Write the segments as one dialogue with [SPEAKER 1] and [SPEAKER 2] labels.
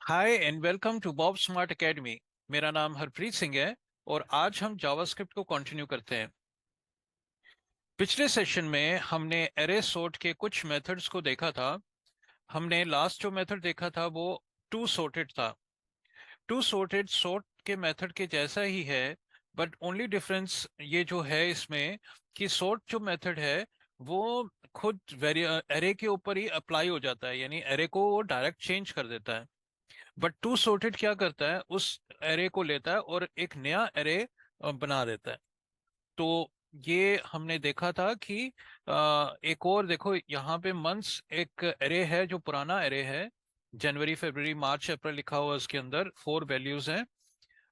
[SPEAKER 1] Hi and welcome to Bob smart academy. मेरा नाम हरप्रीत सिंह है और आज हम जावास्क्रिप्ट को कंटिन्यू करते हैं। पिछले सेशन में हमने एरे सॉर्ट के कुछ मेथड्स को देखा था। हमने लास्ट जो मेथड देखा था वो टू सॉर्टेड था। टू सॉर्टेड सॉर्ट के मेथड के जैसा ही है, बट ओनली डिफरेंस ये जो है इसमें कि सॉर्ट जो मेथड है वो खुद वेरी एरे के ऊपर ही अप्लाई हो जाता है, यानी एरे को वो डायरेक्ट चेंज कर देता है। बट टू सॉर्टेड क्या करता है, उस एरे को लेता है और एक नया एरे बना देता है। तो ये हमने देखा था कि एक और देखो, यहाँ पे मंथ्स एक एरे है जो पुराना एरे है। जनवरी फरवरी मार्च अप्रैल लिखा हुआ है, उसके अंदर 4 वैल्यूज हैं।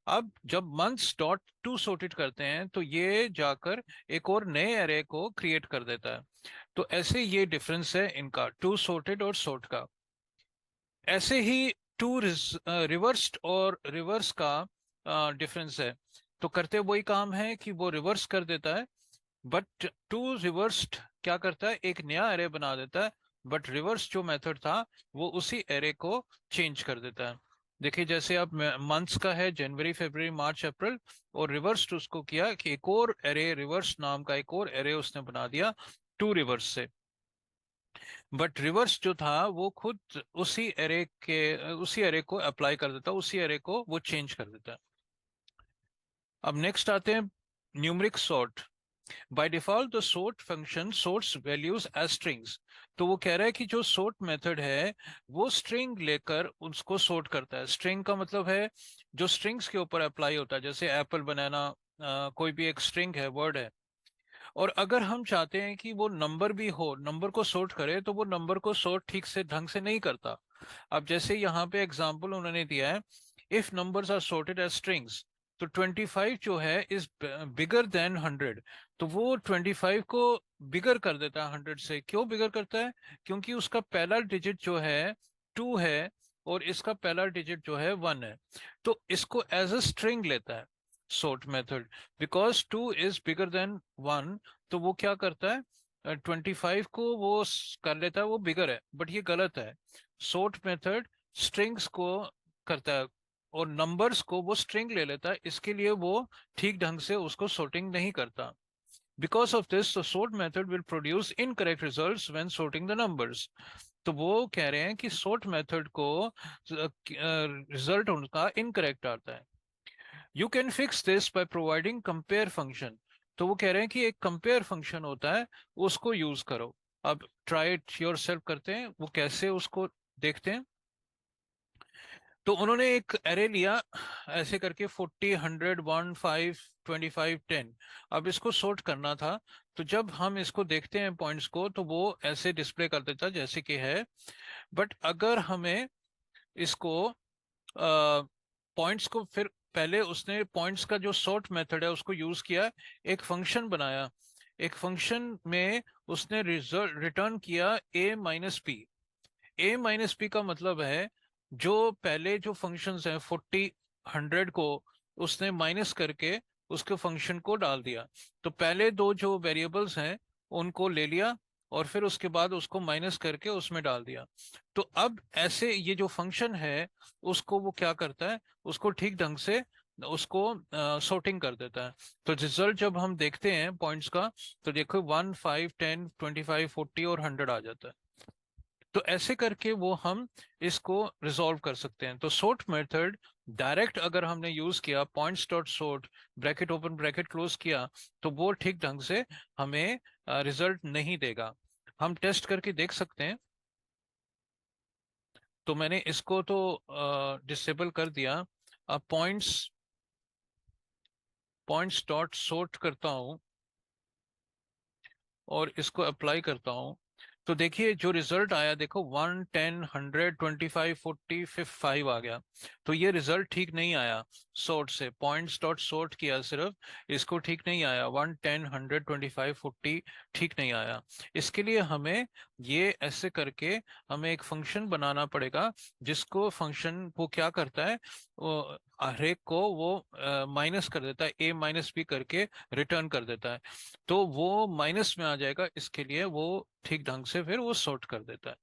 [SPEAKER 1] अब जब मंथ्स डॉट टू सॉर्टेड करते हैं तो ये जाकर एक और नए एरे को क्रिएट कर देता है। तो ऐसे ये डिफरेंस है इनका, टू सॉर्टेड और सॉर्ट का। ऐसे ही टू रिवर्स्ड और रिवर्स का डिफरेंस है। तो करते वही काम है कि वो रिवर्स कर देता है, बट टू रिवर्स्ड क्या करता है, एक नया एरे बना देता है। बट रिवर्स जो मेथड था वो उसी एरे को चेंज कर देता है। देखिए, जैसे अब मंथ्स का है जनवरी फरवरी मार्च अप्रैल, और रिवर्स उसको किया कि एक और एरे, रिवर्स नाम का एक और एरे उसने बना दिया टू रिवर्स से। बट रिवर्स जो था वो खुद उसी एरे को अप्लाई कर देता, उसी एरे को वो चेंज कर देता। अब नेक्स्ट आते हैं numeric sort. By default the sort function sorts values as strings. तो वो कह रहा है कि जो सॉर्ट मेथड है वो स्ट्रिंग लेकर उसको सॉर्ट करता है। स्ट्रिंग का मतलब है जो स्ट्रिंग्स के ऊपर अप्लाई होता है, जैसे एप्पल बनाना, कोई भी एक स्ट्रिंग है, वर्ड है। और अगर हम चाहते हैं कि वो नंबर भी हो, नंबर को सॉर्ट करे, तो वो नंबर को सॉर्ट ठीक से ढंग से नहीं करता। अब जैसे यहाँ पे एग्जांपल उन्होंने दिया है, if numbers are sorted as strings, तो 25 जो है इज बिगर देन 100। तो वो 25 को बिगर कर देता है 100 से। क्यों बिगर करता है? क्योंकि उसका पहला डिजिट जो है 2 है और इसका पहला डिजिट जो है 1 है। तो इसको एज अ स्ट्रिंग लेता है sort method, because 2 is bigger than 1। तो वो क्या करता है, 25 को वो कर लेता है, वो बिगर है, बट ये गलत है। सॉर्ट मेथड स्ट्रिंग्स को करता है और नंबर्स को वो स्ट्रिंग ले लेता है, इसके लिए वो ठीक ढंग से उसको sorting नहीं करता। Because of this the sort method will produce incorrect results when sorting the numbers. तो वो कह रहे हैं कि sort मेथड को रिजल्ट उनका इनकरेक्ट आता है। You can fix this by providing compare function. तो वो कह रहे हैं कि एक कंपेयर फंक्शन होता है, उसको यूज करो। अब ट्राई इट योर सेल्फ करते हैं, वो कैसे उसको देखते हैं। तो उन्होंने एक एरे लिया ऐसे करके, 40 100 1 5 25 10। अब इसको सॉर्ट करना था। तो जब हम इसको देखते हैं पॉइंट्स को, तो वो ऐसे डिस्प्ले कर देता जैसे कि है। बट अगर हमें इसको पॉइंट्स को फिर, पहले उसने पॉइंट्स का जो सॉर्ट मेथड है उसको यूज किया, एक फंक्शन बनाया। एक फंक्शन में उसने रिजल्ट रिटर्न किया a-b। a-b का मतलब है, जो पहले जो फंक्शंस हैं 40 100 को उसने माइनस करके उसके फंक्शन को डाल दिया। तो पहले दो जो वेरिएबल्स हैं उनको ले लिया और फिर उसके बाद उसको माइनस करके उसमें डाल दिया। तो अब ऐसे ये जो फंक्शन है उसको वो क्या करता है, उसको ठीक ढंग से उसको सॉर्टिंग कर देता है। तो रिजल्ट जब हम देखते हैं पॉइंट्स का, तो देखो 1 5 10 25 40 और 100 आ जाता है। तो ऐसे करके वो हम इसको रिजॉल्व कर सकते हैं। तो सोर्ट मेथड डायरेक्ट अगर हमने यूज किया, points dot sort, bracket open bracket close किया, तो वो ठीक ढंग से हमें रिजल्ट नहीं देगा। हम टेस्ट करके देख सकते हैं। तो मैंने इसको तो डिसेबल कर दिया। अब पॉइंट्स पॉइंट्स डॉट सोर्ट करता हूँ और इसको अप्लाई करता हूँ। तो देखिए जो रिजल्ट आया, देखो 1 10 100 25 40 5 आ गया। तो ये रिजल्ट ठीक नहीं आया। सोर्ट से पॉइंट्स डॉट सोर्ट किया सिर्फ, इसको ठीक नहीं आया। 1 10 100 25 40 ठीक नहीं आया। इसके लिए हमें ये ऐसे करके हमें एक फंक्शन बनाना पड़ेगा, जिसको फंक्शन वो क्या करता है, वो हर एक को वो माइनस कर देता है, a-b करके रिटर्न कर देता है। तो वो माइनस में आ जाएगा, इसके लिए वो ठीक ढंग से फिर वो सॉर्ट कर देता है।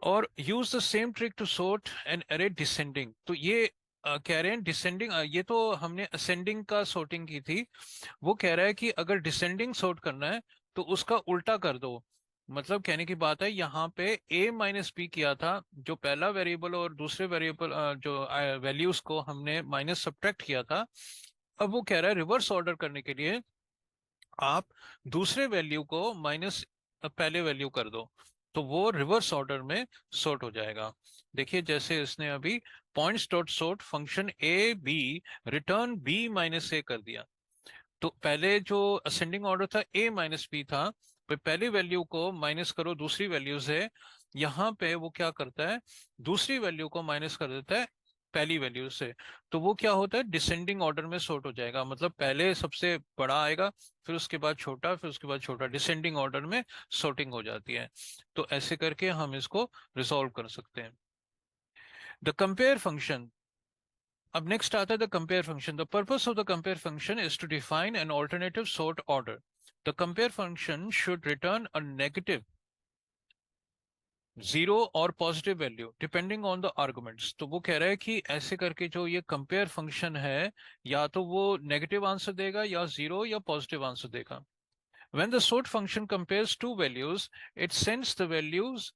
[SPEAKER 1] और use the same trick to sort an array descending. तो ये कह रहे हैं डिसेंडिंग, ये तो हमने असेंडिंग का सॉर्टिंग की थी। वो कह रहा है कि अगर डिसेंडिंग सॉर्ट करना है तो उसका उल्टा कर दो। मतलब कहने की बात है, यहाँ पे a माइनस बी किया था, जो पहला वेरिएबल और दूसरे वेरिएबल जो वैल्यूज को हमने माइनस सब्ट्रैक्ट किया था। अब वो कह रहा है रिवर्स ऑर्डर करने के लिए आप दूसरे वैल्यू को माइनस पहले वैल्यू कर दो, तो वो रिवर्स ऑर्डर में सॉर्ट हो जाएगा। देखिए जैसे इसने अभी points dot sort function A B return B minus A कर दिया। तो पहले जो असेंडिंग ऑर्डर था ए माइनस बी था, तो पहली वैल्यू को माइनस करो दूसरी वैल्यू से। यहाँ पे वो क्या करता है, दूसरी वैल्यू को माइनस कर देता है पहली वैल्यू से। तो वो क्या होता है, डिसेंडिंग ऑर्डर में सॉर्ट हो जाएगा। मतलब पहले सबसे बड़ा आएगा, फिर उसके बाद छोटा, फिर उसके बाद छोटा, डिसेंडिंग ऑर्डर में सॉर्टिंग हो जाती है। तो ऐसे करके हम इसको रिजॉल्व कर सकते हैं। The compare function. अब नेक्स्ट आता है the compare function. The purpose of the compare function is to define an alternative sort order. The compare function should return a negative, zero और positive value depending on the arguments. तो वो कह रहा है कि ऐसे करके जो ये कंपेयर फंक्शन है, या तो वो नेगेटिव आंसर देगा या जीरो या पॉजिटिव आंसर देगा। When the sort function compares two values, it sends the values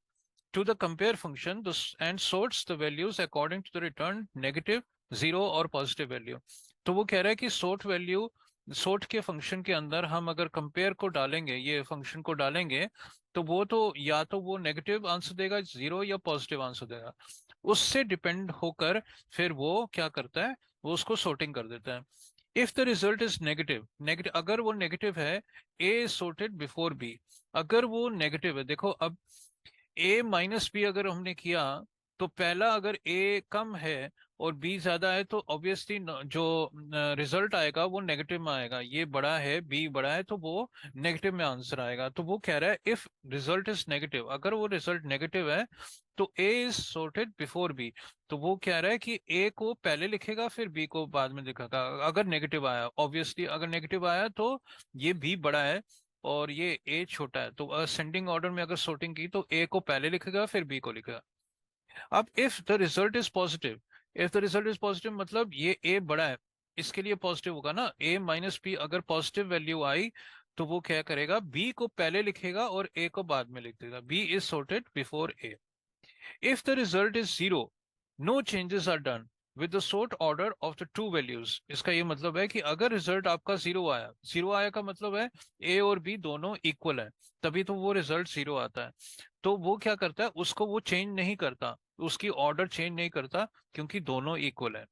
[SPEAKER 1] to the compare function and sorts the values according to the returned negative, zero और positive value. तो वो कह रहा है कि सोर्ट वैल्यू, सोर्ट के function के अंदर हम अगर कंपेयर को डालेंगे, ये फंक्शन को डालेंगे, तो वो तो या तो वो नेगेटिव आंसर देगा जीरो या पॉजिटिव आंसर देगा। उससे डिपेंड होकर फिर वो क्या करता है, वो उसको sorting कर देता है। If the result is negative, negative अगर वो नेगेटिव है, ए इज sorted बिफोर बी। अगर वो नेगेटिव है, देखो अब ए माइनस बी अगर हमने किया, तो पहला अगर ए कम है और बी ज्यादा है, तो ऑब्वियसली जो रिजल्ट आएगा वो नेगेटिव में आएगा। ये बड़ा है, बी बड़ा है, तो वो नेगेटिव में आंसर आएगा। तो वो कह रहा है इफ रिजल्ट इज नेगेटिव, अगर वो रिजल्ट नेगेटिव है तो ए इज sorted बिफोर बी। तो वो कह रहा है कि ए को पहले लिखेगा फिर बी को बाद में लिखेगा, अगर नेगेटिव आया। ऑब्वियसली अगर नेगेटिव आया तो ये बी बड़ा है और ये ए छोटा है, तो असेंडिंग ऑर्डर में अगर sorting की तो ए को पहले लिखेगा फिर बी को लिखेगा। अब if the result is positive, if the result is positive मतलब ये ए बड़ा है, इसके लिए पॉजिटिव होगा ना। ए माइनस बी अगर पॉजिटिव वैल्यू आई, तो वो क्या करेगा, बी को पहले लिखेगा और ए को बाद में लिख देगा। B is sorted before A. If the result is zero, no changes are done with the sort order of the two values। इसका ये मतलब है कि अगर रिजल्ट आपका जीरो आया, जीरो आया का मतलब है ए और बी दोनों इक्वल है, तभी तो वो रिजल्ट जीरो आता है। तो वो क्या करता है, उसको वो चेंज नहीं करता, उसकी ऑर्डर चेंज नहीं करता, क्योंकि दोनों इक्वल है।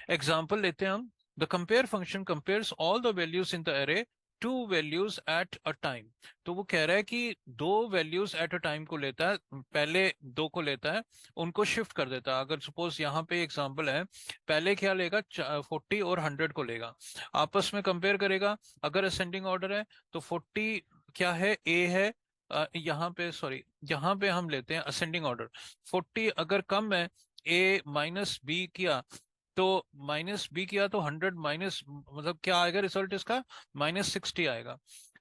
[SPEAKER 1] एग्जाम्पल लेते हैं हम। The compare function compares all the values in the array two values at a time. तो वो कह रहा है कि दो वैल्यूज एट अ टाइम को लेता है, पहले दो को लेता है, उनको शिफ्ट कर देता है। अगर सपोज यहाँ पे एग्जांपल है, पहले क्या लेगा, 40 और 100 को लेगा, आपस में कंपेयर करेगा। अगर असेंडिंग ऑर्डर है तो 40 क्या है, ए है। यहाँ पे सॉरी, यहाँ पे हम लेते हैं असेंडिंग ऑर्डर। 40 अगर कम है, ए माइनस बी किया, तो माइनस बी किया तो 100 माइनस, मतलब क्या आएगा रिजल्ट इसका, -60 आएगा।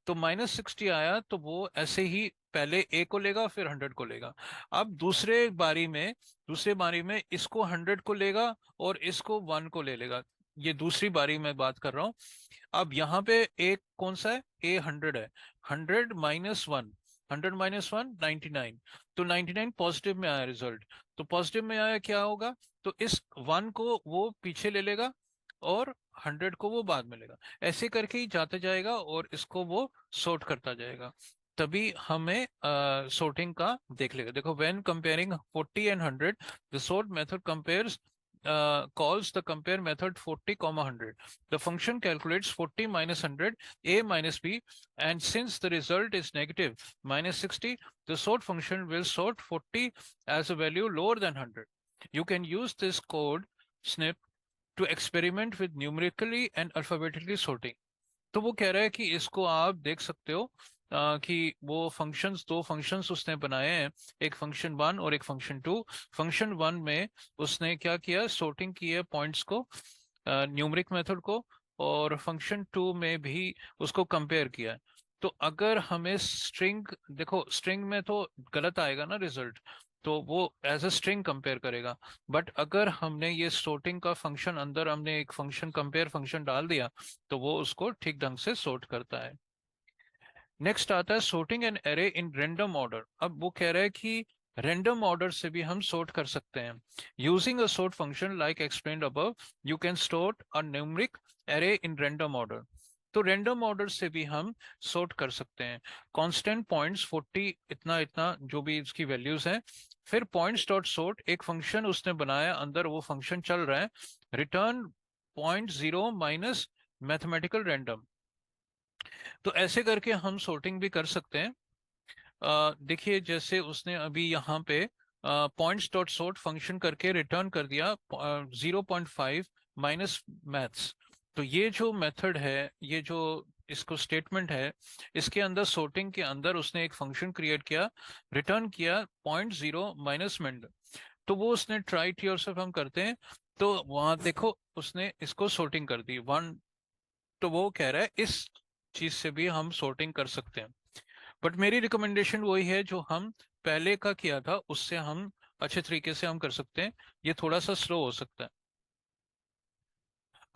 [SPEAKER 1] तो -60 आया तो वो ऐसे ही पहले ए को लेगा फिर 100 को लेगा। अब दूसरे बारी में इसको 100 को लेगा और इसको 1 को ले लेगा। ये दूसरी बारी में बात कर रहा हूँ। अब यहाँ पे ए कौन सा है, ए 100 है। 100 - 1, 100 - 1 99। तो 99 पॉजिटिव में आया रिजल्ट। तो पॉजिटिव में आया क्या होगा, तो इस 1 को वो पीछे ले लेगा और 100 को वो बाद में लेगा। ऐसे करके ही जाता जाएगा और इसको वो सॉर्ट करता जाएगा। तभी हमें sorting का देख लेगा। देखो when comparing 40 and 100, the sort method compares calls the compare method 40, 100. The function calculates 40 minus 100, a minus b, and since the result is negative -60, the sort function will sort 40 as a value lower than 100. You can use this code snip to experiment with numerically and alphabetically sorting। तो वो कह रहा है कि इसको आप देख सकते हो कि वो फंक्शंस, दो फंक्शंस उसने बनाए हैं, एक फंक्शन 1 और एक फंक्शन 2। फंक्शन 1 में उसने क्या किया, sorting की है पॉइंट्स को, न्यूमरिक मेथड को, और फंक्शन 2 में भी उसको कंपेयर किया है। तो अगर हमें स्ट्रिंग, देखो स्ट्रिंग में तो गलत आएगा ना रिजल्ट, तो वो एज अ स्ट्रिंग कंपेयर करेगा। बट अगर हमने ये sorting का फंक्शन अंदर हमने एक फंक्शन कंपेयर फंक्शन डाल दिया, तो वो उसको ठीक ढंग से सॉर्ट करता है। नेक्स्ट आता है sorting an array in random order. अब वो कह रहा है कि रैंडम ऑर्डर से भी हम सॉर्ट कर सकते हैं। Using a sort function like explained above, you can sort a numeric array in random order. तो रैंडम ऑर्डर से भी हम सॉर्ट कर सकते हैं। कांस्टेंट पॉइंट्स 40 इतना इतना जो भी इसकी वैल्यूज हैं, फिर पॉइंट्स डॉट सॉर्ट एक फंक्शन उसने बनाया, अंदर वो फंक्शन चल रहा है, return point zero minus mathematical random. तो ऐसे करके हम सॉर्टिंग भी कर सकते हैं। देखिए जैसे उसने अभी यहाँ पे पॉइंट्स डॉट सॉर्ट फंक्शन करके रिटर्न कर दिया 0.5 माइनस मैथ्स। तो ये जो मेथड है, ये जो इसको स्टेटमेंट है, इसके अंदर सॉर्टिंग के अंदर उसने एक फंक्शन क्रिएट किया, रिटर्न किया 0.0 माइनस मैंड। तो वो उसने ट्राई टी और सब हम करते हैं, तो वहां देखो उसने इसको सॉर्टिंग कर दी वन। तो वो कह रहा है इस चीज से भी हम सॉर्टिंग कर सकते हैं। बट मेरी रिकमेंडेशन वही है जो हम पहले का किया था, उससे हम अच्छे तरीके से हम कर सकते हैं। ये थोड़ा सा स्लो हो सकता है।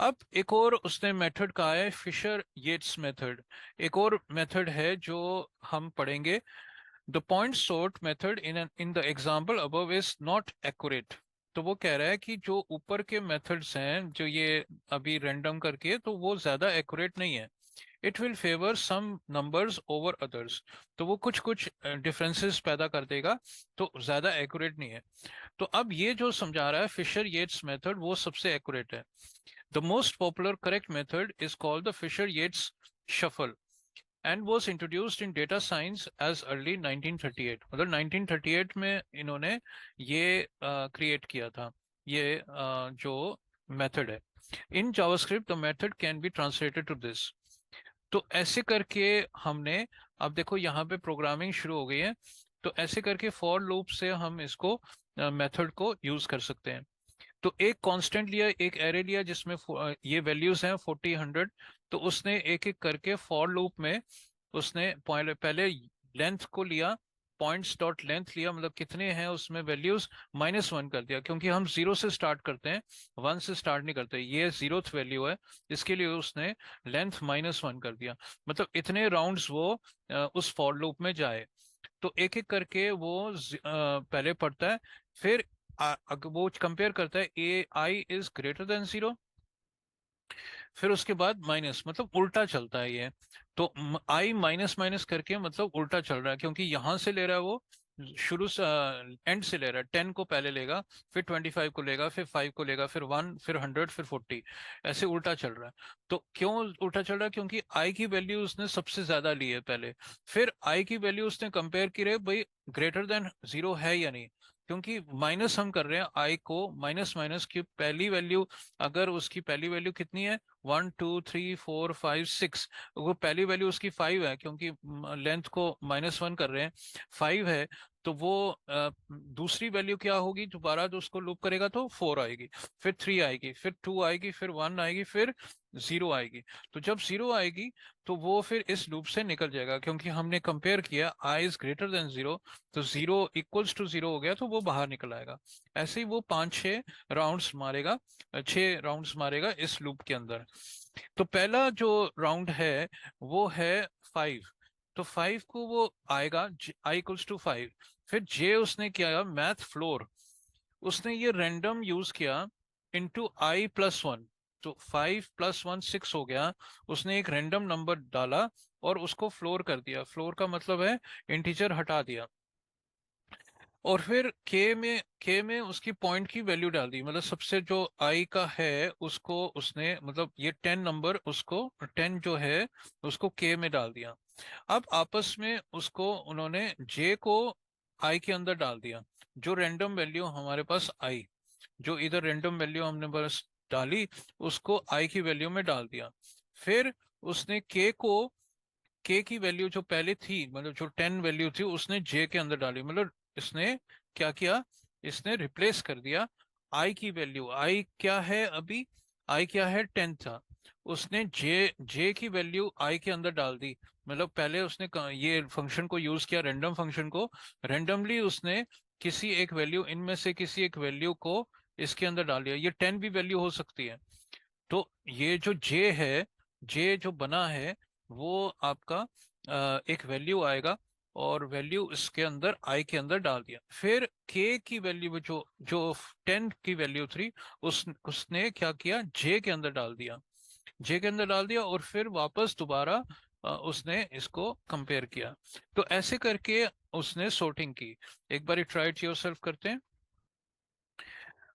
[SPEAKER 1] अब एक और उसने मेथड कहा है, फिशर येट्स मेथड। एक और मेथड है जो हम पढ़ेंगे। The point sort method in the example above is not accurate. तो वो कह रहा है कि जो ऊपर के मेथड्स हैं जो ये अभी रैंडम करके, तो वो ज्यादा एक्यूरेट नहीं है। It will favour some numbers over others. तो वो कुछ कुछ डिफरेंसेस पैदा कर देगा, तो ज्यादा एक्यूरेट नहीं है। तो अब ये जो समझा रहा है फिशर येट्स मेथड, वो सबसे एक्यूरेट है। The most popular correct method is called the Fisher Yates shuffle and was introduced in data science as early 1938। मतलब 1938 में इन्होंने ये क्रिएट किया था, ये जो मेथड है। In JavaScript the method can be translated to this. तो ऐसे करके हमने, अब देखो यहाँ पे प्रोग्रामिंग शुरू हो गई है। तो ऐसे करके फॉर लूप से हम इसको मेथड को यूज कर सकते हैं। तो एक कांस्टेंट लिया, एक एरे लिया जिसमें ये वैल्यूज हैं 40 100। तो उसने एक एक करके फॉर लूप में उसने पहले पहले लेंथ को लिया, पॉइंट्स डॉट लेंथ लिया, मतलब कितने हैं उसमें वैल्यूज, -1 कर दिया, क्योंकि हम जीरो से स्टार्ट करते हैं, वन से स्टार्ट नहीं करते। ये जीरोथ वैल्यू है, इसके लिए उसने लेंथ -1 कर दिया। मतलब इतने राउंड्स वो उस फॉर लूप में जाए। तो एक एक करके वो पहले पढ़ता है, फिर वो कंपेयर करता है ए I is greater than zero, फिर उसके बाद माइनस, मतलब उल्टा चलता है ये। तो आई माइनस माइनस करके मतलब उल्टा चल रहा है, क्योंकि यहां से ले रहा है वो, शुरू से एंड से ले रहा है। 10 को पहले लेगा, फिर 25 को लेगा, फिर 5 को लेगा, फिर 1, फिर 100, फिर 40, ऐसे उल्टा चल रहा है। तो क्यों उल्टा चल रहा है? क्योंकि आई की वैल्यू उसने सबसे ज्यादा ली है पहले, फिर आई की वैल्यू उसने कंपेयर की रहे भाई ग्रेटर देन जीरो है या नहीं। क्योंकि माइनस हम कर रहे हैं आई को, माइनस माइनस की पहली वैल्यू, अगर उसकी पहली वैल्यू कितनी है 1 2 3 4 5 6, वो पहली वैल्यू उसकी 5 है, क्योंकि लेंथ को -1 कर रहे हैं, 5 है। तो वो दूसरी वैल्यू क्या होगी, दोबारा जो उसको लूप करेगा तो 4 आएगी, फिर 3 आएगी, फिर 2 आएगी, फिर 1 आएगी, फिर 0 आएगी। तो जब 0 आएगी तो वो फिर इस लूप से निकल जाएगा, क्योंकि हमने कंपेयर किया I is greater than zero. तो 0 इक्वल्स टू 0 हो गया, तो वो बाहर निकल आएगा। ऐसे ही वो 5 6 राउंड्स मारेगा, 6 राउंड्स मारेगा इस लूप के अंदर। तो पहला जो राउंड है वो है 5। तो 5 को वो आएगा आई इक्वल्स टू 5। फिर जे उसने किया मैथ फ्लोर, उसने ये रैंडम यूज किया इंटू I+1। तो 5+1 6 हो गया। उसने एक रैंडम नंबर डाला और उसको फ्लोर कर दिया। फ्लोर का मतलब है इंटीजर हटा दिया। और फिर के में उसकी पॉइंट की वैल्यू डाल दी, मतलब सबसे जो आई का है उसको उसने, मतलब ये 10 नंबर, उसको 10 जो है उसको के में डाल दिया। अब आपस में उसको उन्होंने जे को आई के अंदर डाल दिया, जो रैंडम वैल्यू हमारे पास आई, जो इधर रैंडम वैल्यू हमने बस डाली, उसको आई की वैल्यू में डाल दिया। फिर उसने के की वैल्यू जो पहले थी, मतलब जो 10 वैल्यू थी, उसने जे के अंदर डाली। मतलब इसने क्या किया, इसने रिप्लेस कर दिया आई की वैल्यू। आई क्या है अभी, आई क्या है, 10 था, उसने जे की वैल्यू आई के अंदर डाल दी। मतलब पहले उसने ये फंक्शन को यूज किया, रैंडम फंक्शन को, रैंडमली उसने किसी एक वैल्यू, इनमें से किसी एक वैल्यू को इसके अंदर डाल दिया। ये 10 भी वैल्यू हो सकती है। तो ये जो जे है, जे जो बना है, वो आपका एक वैल्यू आएगा, और वैल्यू इसके अंदर आई के अंदर डाल दिया। फिर के की वैल्यू जो जो 10 की वैल्यू थी, उसने क्या किया, जे के अंदर डाल दिया, जे के अंदर डाल दिया, और फिर वापस दोबारा उसने इसको कंपेयर किया। तो ऐसे करके उसने सॉर्टिंग की। एक बार ट्राई इट योरसेल्फ करते हैं।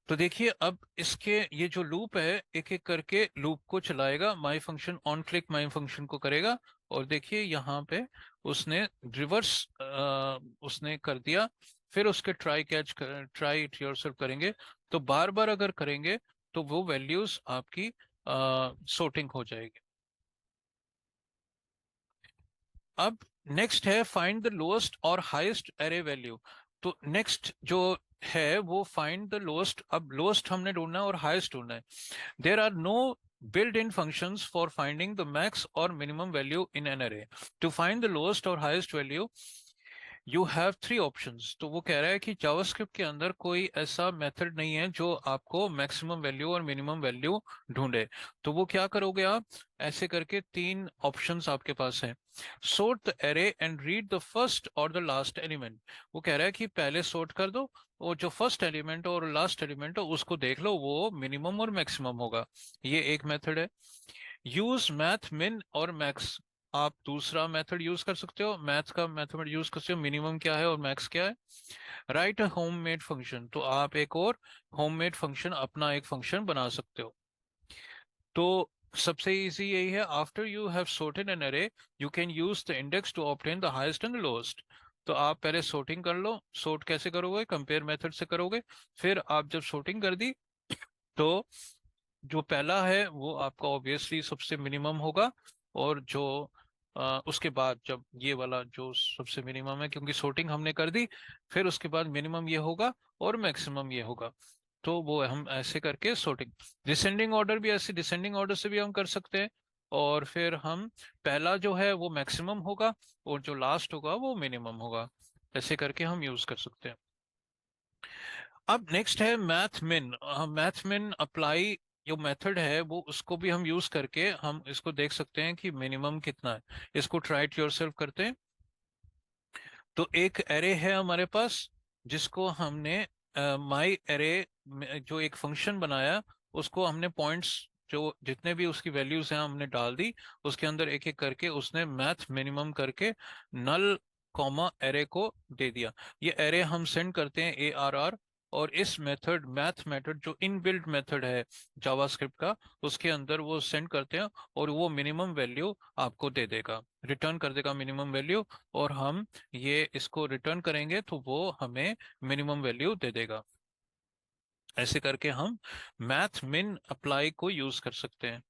[SPEAKER 1] तो देखिए अब इसके ये जो लूप है, एक एक करके लूप को चलाएगा, माई function on click my function को करेगा, और देखिए यहाँ पे उसने रिवर्स उसने कर दिया। फिर उसके ट्राई इट योरसेल्फ करेंगे। तो बार बार अगर करेंगे तो वो वैल्यूज आपकी सॉर्टिंग हो जाएगी। अब नेक्स्ट है फाइंड द लोएस्ट और हाईएस्ट एरे वैल्यू। तो नेक्स्ट जो है वो फाइंड द लोएस्ट। अब लोएस्ट हमने ढूंढना है और हाईएस्ट ढूंढना है। There are no built-in functions for finding the max or minimum value in an array. To find the lowest or highest value, you have three options. तो वो कह रहा है कि जावास्क्रिप्ट के अंदर कोई ऐसा मेथड नहीं है जो आपको मैक्सिमम वैल्यू और मिनिमम वैल्यू ढूंढे। तो वो क्या करोगे आप, ऐसे करके तीन ऑप्शंस आपके पास हैं। Sort the array and read the first और द लास्ट एलिमेंट। वो कह रहा है कि पहले सॉर्ट कर दो, और जो फर्स्ट एलिमेंट और लास्ट एलिमेंट हो उसको देख लो, वो मिनिमम और मैक्सिमम होगा। ये एक मेथड है। यूज मैथ मिन और मैक्स। आप दूसरा मेथड यूज कर सकते हो, मैथ का मेथड यूज कर सकते हो, मिनिमम क्या है और मैक्स क्या है। राइट अ होममेड फंक्शन। तो आप एक और होममेड फंक्शन, अपना एक फंक्शन बना सकते हो। तो सबसे इजी यही है, after you have sorted an array you can use the index to obtain the highest and the lowest. तो आप पहले sorting कर लो। sort कैसे करोगे, कंपेयर मेथड से करोगे। फिर आप जब sorting कर दी, तो जो पहला है वो आपका ऑब्वियसली सबसे मिनिमम होगा, और जो उसके बाद जब ये वाला जो सबसे मिनिमम है, क्योंकि sorting हमने कर दी, फिर उसके बाद मिनिमम ये होगा और मैक्सिमम ये होगा। तो वो हम ऐसे करके sorting, डिसेंडिंग ऑर्डर भी, ऐसे डिसेंडिंग ऑर्डर से भी हम कर सकते हैं। और फिर हम पहला जो है वो मैक्सिमम होगा, और जो लास्ट होगा वो मिनिमम होगा। ऐसे करके हम यूज कर सकते हैं। अब नेक्स्ट है मैथ मिन। मैथ मिन अप्लाई जो मेथड है वो, उसको भी हम यूज करके हम इसको देख सकते हैं कि मिनिमम कितना है। इसको ट्राई इट योरसेल्फ करते हैं। तो एक एरे है हमारे पास, जिसको हमने माई एरे जो एक फंक्शन बनाया, उसको हमने पॉइंट्स जो जितने भी उसकी वैल्यूज हैं हमने डाल दी। उसके अंदर एक एक करके उसने मैथ मिनिमम करके नल कॉमा एरे को दे दिया। ये एरे हम सेंड करते हैं ARR। और इस मेथड, मैथ मेथड जो इनबिल्ट मेथड है जावास्क्रिप्ट का, उसके अंदर वो सेंड करते हैं, और वो मिनिमम वैल्यू आपको दे देगा, रिटर्न कर देगा मिनिमम वैल्यू। और हम ये इसको रिटर्न करेंगे तो वो हमें मिनिमम वैल्यू दे देगा। ऐसे करके हम मैथ मिन अप्लाई को यूज कर सकते हैं।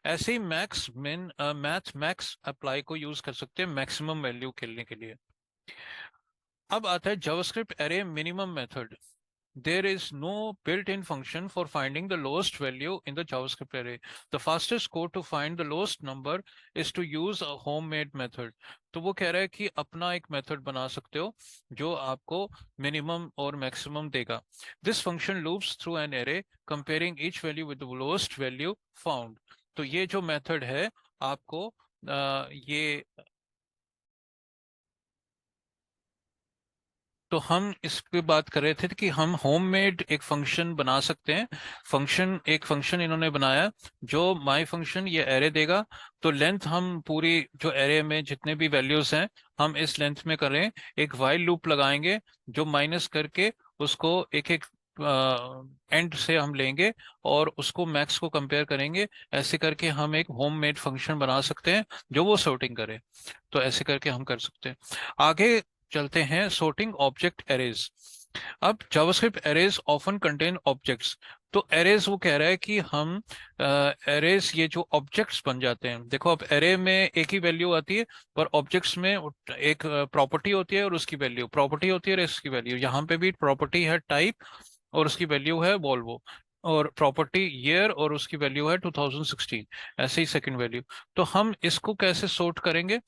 [SPEAKER 1] ऐसे ही मैथ मैक्स अप्लाई को यूज कर सकते हैं मैक्सिमम वैल्यू खेलने के लिए। अब आता है JavaScript array minimum method. There is no built-in function for finding the lowest value in the JavaScript array. The fastest code to find the lowest number is to use a homemade method. तो वो कह रहा है कि अपना एक method बना सकते हो जो आपको मिनिमम और मैक्सिमम देगा। This function loops through an array, comparing each value with the lowest value found. तो ये जो मेथड है आपको ये, तो हम इस पे बात कर रहे थे कि हम होममेड एक फंक्शन बना सकते हैं। एक फंक्शन इन्होंने बनाया, जो माई फंक्शन ये एरे देगा। तो लेंथ हम पूरी जो एरे में जितने भी वैल्यूज हैं, हम इस लेंथ में करें, एक वाइल लूप लगाएंगे, जो माइनस करके उसको एक एक एंड से हम लेंगे, और उसको मैक्स को कंपेयर करेंगे। ऐसे करके हम एक होममेड फंक्शन बना सकते हैं जो वो सॉर्टिंग करे। तो ऐसे करके हम कर सकते हैं। आगे चलते हैं, sorting ऑब्जेक्ट एरेज। अब JavaScript arrays often contain objects. तो एरेज वो कह रहा है कि हम एरेज ये जो ऑब्जेक्ट्स बन जाते हैं। देखो अब एरे में एक ही वैल्यू आती है, पर ऑब्जेक्ट्स में एक प्रॉपर्टी होती है और उसकी वैल्यू, प्रॉपर्टी होती है और इसकी वैल्यू। यहाँ पे भी प्रॉपर्टी है टाइप, और उसकी वैल्यू है वॉल्वो। और प्रॉपर्टी ईयर और उसकी वैल्यू है 2016, ऐसे ही सेकंड वैल्यू। तो हम इसको कैसे सॉर्ट करेंगे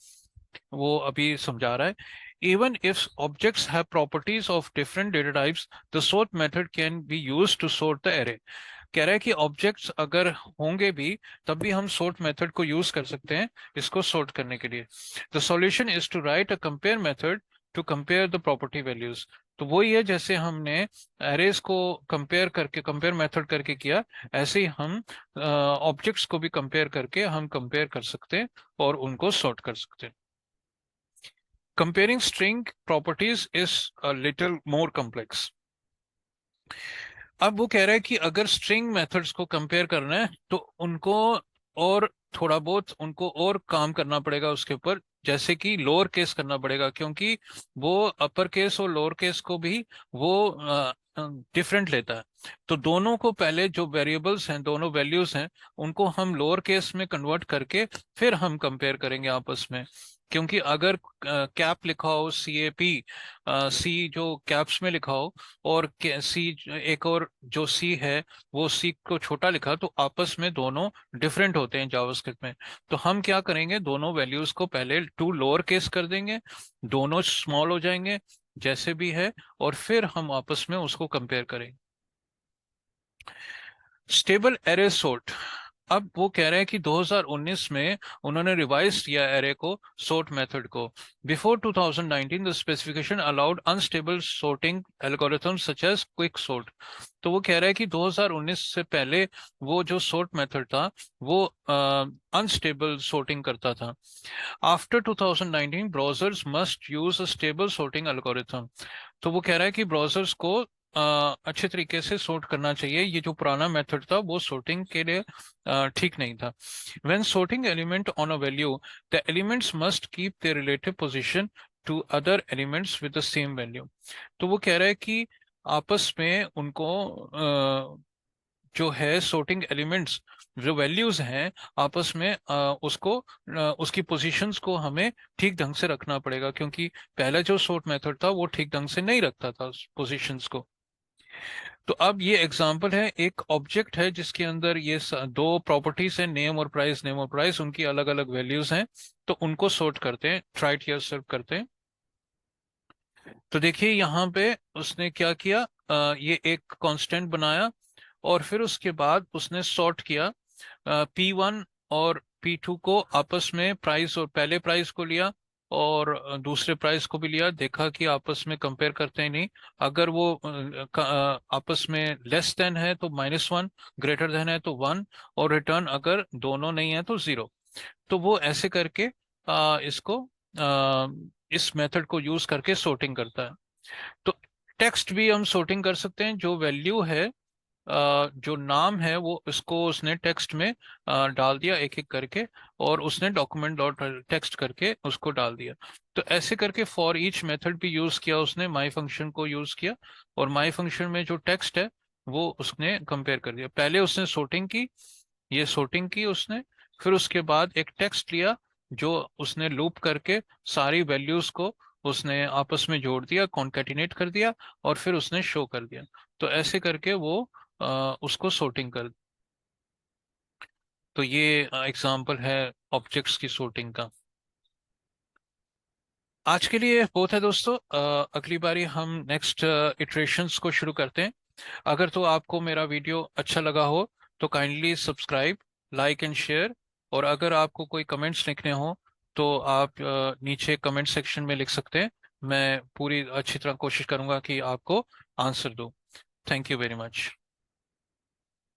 [SPEAKER 1] वो अभी समझा रहा है। Even if objects have properties of different data types, the sort method can be used to sort the array. कह रहा है कि ऑब्जेक्ट्स अगर होंगे भी तब भी हम सॉर्ट मेथड को यूज कर सकते हैं इसको सॉर्ट करने के लिए। The solution is to write a compare method to compare the property values. तो वही है जैसे हमने एरेज को कंपेयर मेथड करके किया, ऐसे ही हम ऑब्जेक्ट्स को भी कंपेयर करके हम कंपेयर कर सकते हैं और उनको सॉर्ट कर सकते हैं। Comparing string properties is a little more complex. अब वो कह रहा है कि अगर स्ट्रिंग मेथड्स को कंपेयर करना है तो उनको और थोड़ा बहुत उनको और काम करना पड़ेगा उसके ऊपर, जैसे कि लोअर केस करना पड़ेगा, क्योंकि वो अपर केस और लोअर केस को भी वो डिफरेंट लेता है। तो दोनों को पहले जो वेरिएबल्स हैं, दोनों वैल्यूज हैं, उनको हम लोअर केस में कन्वर्ट करके फिर हम कंपेयर करेंगे आपस में। क्योंकि अगर कैप लिखा हो CAP, सी जो कैप्स में लिखा हो, और सी एक और जो सी है वो सी को छोटा लिखा, तो आपस में दोनों डिफरेंट होते हैं जावास्क्रिप्ट में। तो हम क्या करेंगे, दोनों वैल्यूज को पहले टू लोअर केस कर देंगे, दोनों स्मॉल हो जाएंगे जैसे भी है, और फिर हम आपस में उसको कंपेयर करेंगे। Stable array sort. अब वो कह रहे हैं कि 2019 में उन्होंने रिवाइज किया एरे को, सॉर्ट मेथड को। Before 2019 the specification allowed unstable sorting algorithms such as quick sort. तो वो कह रहा है कि 2019 से पहले वो जो सॉर्ट मेथड था वो अनस्टेबल सॉर्टिंग करता था। After 2019 browsers must use a stable sorting algorithm. तो वो कह रहा है कि ब्राउजर्स को अच्छे तरीके से सॉर्ट करना चाहिए, ये जो पुराना मेथड था वो सॉर्टिंग के लिए ठीक नहीं था। When sorting element on a value, the elements must keep their relative position to other elements with the same value। तो वो कह रहा है कि आपस में उनको जो है sorting एलिमेंट्स, जो वैल्यूज हैं आपस में उसकी पोजीशंस को हमें ठीक ढंग से रखना पड़ेगा, क्योंकि पहला जो सॉर्ट मेथड था वो ठीक ढंग से नहीं रखता था पोजीशंस को। तो अब ये एग्जांपल है, एक ऑब्जेक्ट है जिसके अंदर ये दो प्रॉपर्टीज हैं, नेम और प्राइस, नेम और प्राइस, उनकी अलग अलग वैल्यूज हैं। तो उनको सॉर्ट करते हैं, ट्राइट हियर सर्व करते हैं। तो देखिए यहाँ पे उसने क्या किया, ये एक कांस्टेंट बनाया और फिर उसके बाद उसने सॉर्ट किया P1 और P2 को आपस में, प्राइस और पहले प्राइस को लिया और दूसरे प्राइस को भी लिया, देखा कि आपस में कंपेयर करते हैं नहीं। अगर वो आपस में लेस देन है तो -1, ग्रेटर देन है तो 1, और रिटर्न अगर दोनों नहीं है तो 0। तो वो ऐसे करके इसको इस मेथड को यूज करके sorting करता है। तो टेक्स्ट भी हम sorting कर सकते हैं, जो वैल्यू है जो नाम है वो इसको उसने टेक्स्ट में डाल दिया एक एक करके, और उसने डॉक्यूमेंट डॉट टेक्स्ट करके उसको डाल दिया। तो ऐसे करके फॉर ईच मेथड भी यूज किया उसने, माई फंक्शन को यूज किया, और माई फंक्शन में जो टेक्स्ट है वो उसने कंपेयर कर दिया। पहले उसने sorting की, ये sorting की उसने, फिर उसके बाद एक टेक्स्ट लिया जो उसने लूप करके सारी वैल्यूज को उसने आपस में जोड़ दिया, कॉन्केटिनेट कर दिया, और फिर उसने शो कर दिया। तो ऐसे करके वो उसको sorting कर। तो ये एग्जांपल है ऑब्जेक्ट्स की sorting का। आज के लिए बहुत है दोस्तों, अगली बारी हम नेक्स्ट इटरेशंस को शुरू करते हैं। अगर तो आपको मेरा वीडियो अच्छा लगा हो तो kindly subscribe, like and share. और अगर आपको कोई कमेंट्स लिखने हो तो आप नीचे कमेंट सेक्शन में लिख सकते हैं। मैं पूरी अच्छी तरह कोशिश करूंगा कि आपको आंसर दूं। Thank you very much.